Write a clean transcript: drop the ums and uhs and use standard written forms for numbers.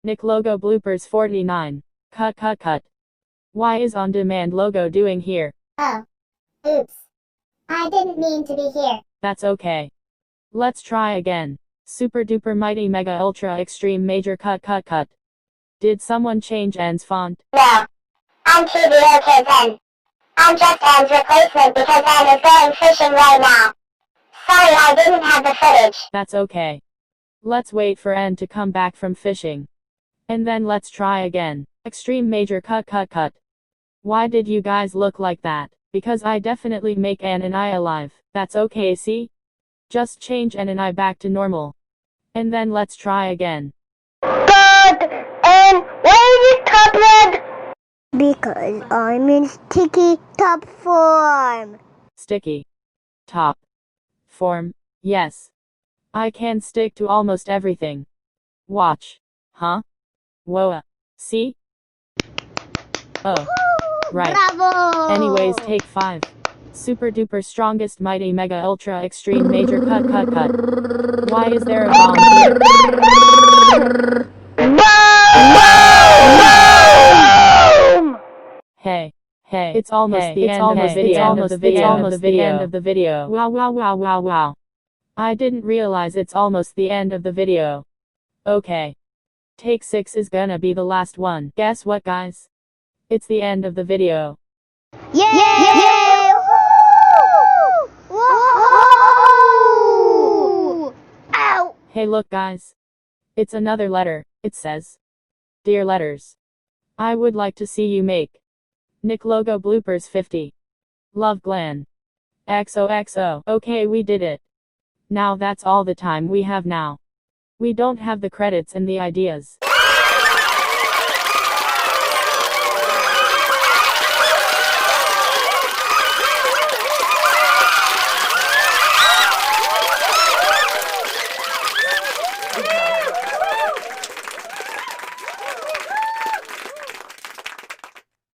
Nick logo bloopers 49. Cut. Why is on demand logo doing here? Oh. Oops. I didn't mean to be here. That's okay. Let's try again. Super duper mighty mega ultra extreme major cut. Did someone change N's font? No. I'm too the okay then. I'm just N's replacement because N is going fishing right now. Sorry I didn't have the footage. That's okay. Let's wait for N to come back from fishing. And then let's try again. Extreme major cut. Why did you guys look like that? Because I definitely make N and I alive. That's okay, see? Just change N and I back to normal. And then let's try again. God, and why is it top red? Because I'm in sticky top form. Sticky top form. Yes. I can stick to almost everything. Watch. Huh? Whoa. See? Oh. Right. Bravo! Anyways, take 5. Super duper strongest mighty mega ultra extreme major cut. Why is there a bomb here? Boom! Hey, it's almost the end of the video. It's almost the end of the video. Wow. I didn't realize it's almost the end of the video. Okay. Take 6 is gonna be the last one. Guess what, guys? It's the end of the video. Yay! Whoa! Ow! Hey look guys. It's another letter. It says, Dear letters. I would like to see you make Nick logo bloopers 50. Love Glenn. XOXO. Okay, we did it. Now that's all the time we have now. We don't have the credits and the ideas.